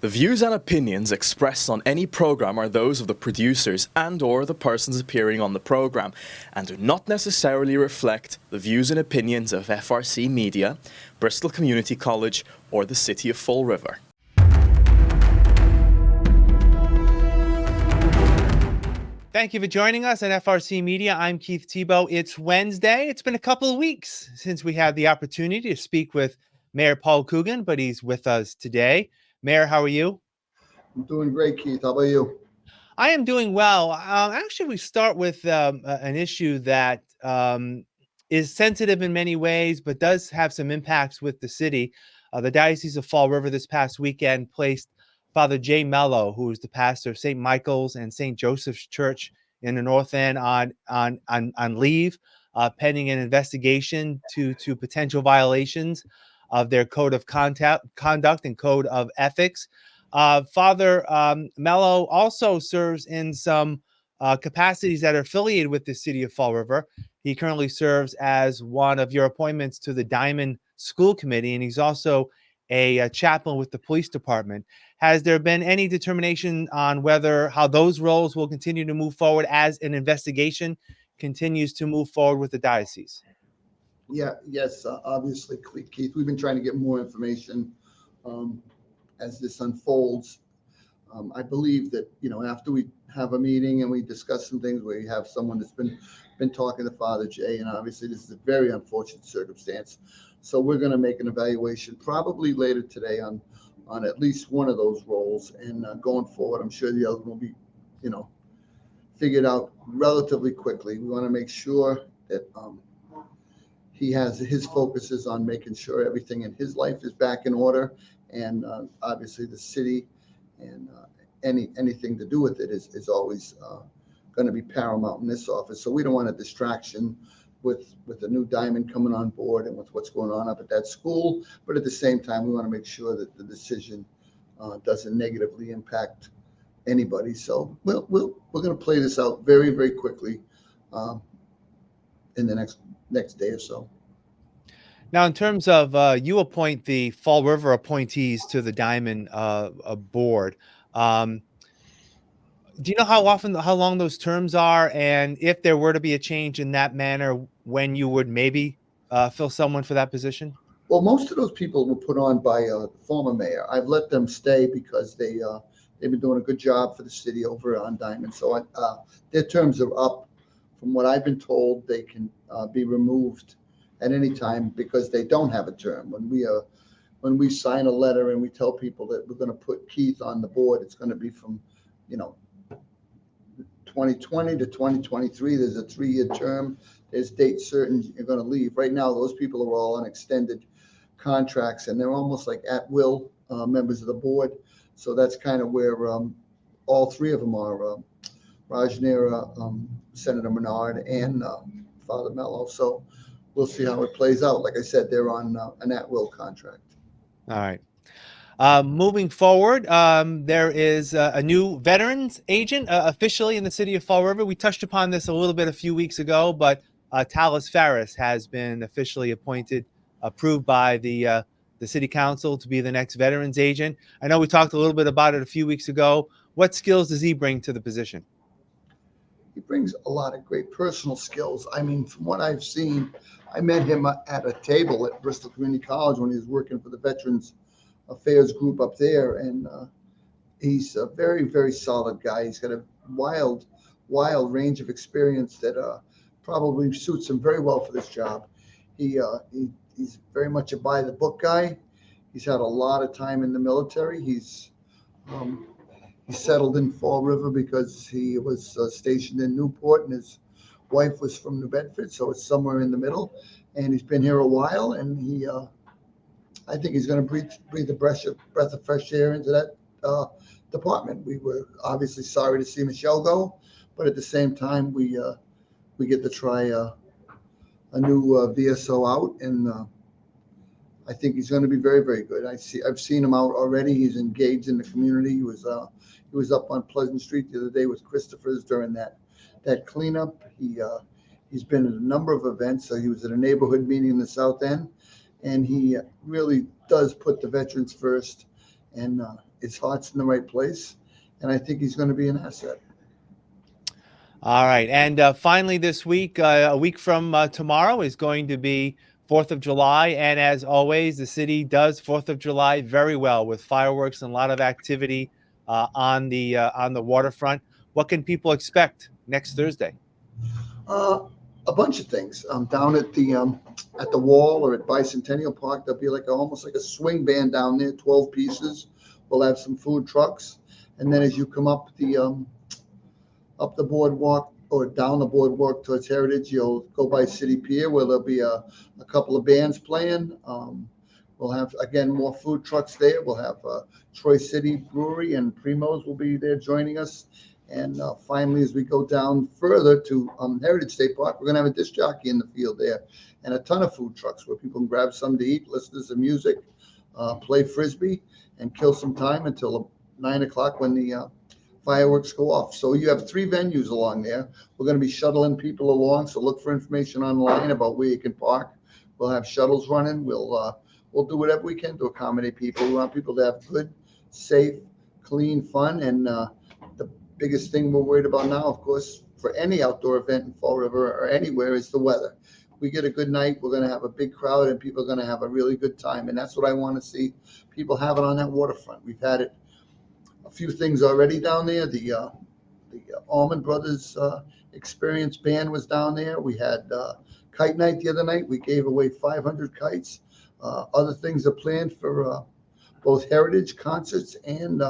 The views and opinions expressed on any program are those of the producers and/or the persons appearing on the program and do not necessarily reflect the views and opinions of FRC Media, Bristol Community College, or the City of Fall River. Thank you for joining us at FRC Media. I'm Keith Tebow. It's Wednesday. It's been a couple of weeks since we had the opportunity to speak with Mayor Paul Coogan, but he's with us today. Mayor, how are you? I'm doing great, Keith. How about you? I am doing well. Actually, we start with an issue that is sensitive in many ways, but does have some impacts with the city. The Diocese of Fall River this past weekend placed Father Jay Mello, who is the pastor of St. Michael's and St. Joseph's Church in the North End, on leave, pending an investigation to potential violations of their code of conduct and code of ethics. Father Mello also serves in some capacities that are affiliated with the City of Fall River. He currently serves as one of your appointments to the Diamond School Committee, and he's also a chaplain with the police department. Has there been any determination on how those roles will continue to move forward as an investigation continues to move forward with the diocese? Yes, obviously, Keith, we've been trying to get more information as this unfolds. I believe that, after we have a meeting and we discuss some things, we have someone that's been talking to Father Jay, and obviously this is a very unfortunate circumstance. So we're going to make an evaluation probably later today on at least one of those roles, and going forward, I'm sure the other will be, figured out relatively quickly. We want to make sure that he has his focus is on making sure everything in his life is back in order, and obviously the city and anything to do with it is always going to be paramount in this office. So we don't want a distraction with the new Diamond coming on board and with what's going on up at that school. But at the same time, we want to make sure that the decision doesn't negatively impact anybody. So we're going to play this out very, very quickly in the next day or so. Now, in terms of you appoint the Fall River appointees to the Diamond board, do you know how long those terms are, and if there were to be a change in that manner, when you would maybe fill someone for that position? Well, most of those people were put on by the former mayor. I've let them stay because they've been doing a good job for the city over on Diamond. So their terms are up. From what I've been told, they can be removed at any time because they don't have a term. When we sign a letter and we tell people that we're going to put Keith on the board, it's going to be from 2020 to 2023. There's a 3-year term. There's date certain you're going to leave. Right now, those people are all on extended contracts, and they're almost like at-will members of the board. So that's kind of where all three of them are, Rajnera, Senator Menard, and Father Mello. So we'll see how it plays out. Like I said, they're on an at-will contract. All right. Moving forward, there is a new veterans agent officially in the city of Fall River. We touched upon this a little bit a few weeks ago, but Talis Ferris has been officially approved by the city council to be the next veterans agent. I know we talked a little bit about it a few weeks ago. What skills does he bring to the position? He brings a lot of great personal skills. I mean, from what I've seen, I met him at a table at Bristol Community College when he was working for the Veterans Affairs group up there, and he's a very, very solid guy. He's got a wild range of experience that probably suits him very well for this job. He's very much a by the book guy. He's had a lot of time in the military. He's settled in Fall River because he was stationed in Newport, and his wife was from New Bedford, so it's somewhere in the middle. And he's been here a while, and I think he's going to breathe a breath of fresh air into that department. We were obviously sorry to see Michelle go, but at the same time, we get to try a new VSO out, and I think he's going to be very, very good. I've seen him out already. He's engaged in the community. He was up on Pleasant Street the other day with Christopher's during that cleanup. He's been at a number of events. So he was at a neighborhood meeting in the South End, and he really does put the veterans first. and his heart's in the right place. And I think he's going to be an asset. All right. And finally, this week, a week from tomorrow, is going to be 4th of July. And as always, the city does 4th of July very well with fireworks and a lot of activity on the waterfront. What can people expect next Thursday? A bunch of things. Down at the wall or at Bicentennial Park, there'll be almost like a swing band down there, 12 pieces. We'll have some food trucks, and then as you come up the boardwalk or down the boardwalk towards Heritage, you'll go by City Pier where there'll be a couple of bands playing. We'll have, again, more food trucks there. We'll have Troy City Brewery and Primo's will be there joining us. And finally, as we go down further to Heritage State Park, we're going to have a disc jockey in the field there and a ton of food trucks where people can grab something to eat, listen to some music, play Frisbee, and kill some time until 9 o'clock when the fireworks go off. So you have 3 venues along there. We're going to be shuttling people along, so look for information online about where you can park. We'll have shuttles running. We'll do whatever we can to accommodate people. We want people to have good, safe, clean fun. And the biggest thing we're worried about now, of course, for any outdoor event in Fall River or anywhere is the weather. We get a good night, we're going to have a big crowd and people are going to have a really good time. And that's what I want to see people have it on that waterfront. We've had it a few things already down there. The Allman Brothers Experience Band was down there. We had kite night the other night. We gave away 500 kites. Other things are planned for both heritage concerts and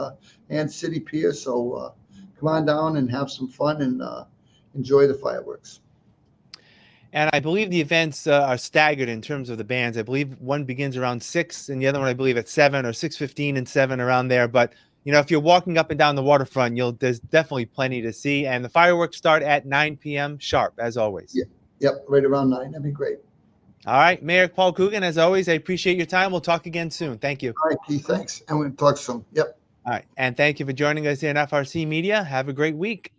City Pier. So come on down and have some fun and enjoy the fireworks. And I believe the events are staggered in terms of the bands. I believe one begins around 6 and the other one, I believe, at 7 or 6:15 and 7 around there. But if you're walking up and down the waterfront, there's definitely plenty to see. And the fireworks start at 9 p.m. sharp, as always. Yeah. Yep, right around 9. That'd be great. All right, Mayor Paul Coogan, as always, I appreciate your time. We'll talk again soon. Thank you. All right, Keith, thanks. And we'll talk soon. Yep. All right, and thank you for joining us here in FRC Media. Have a great week.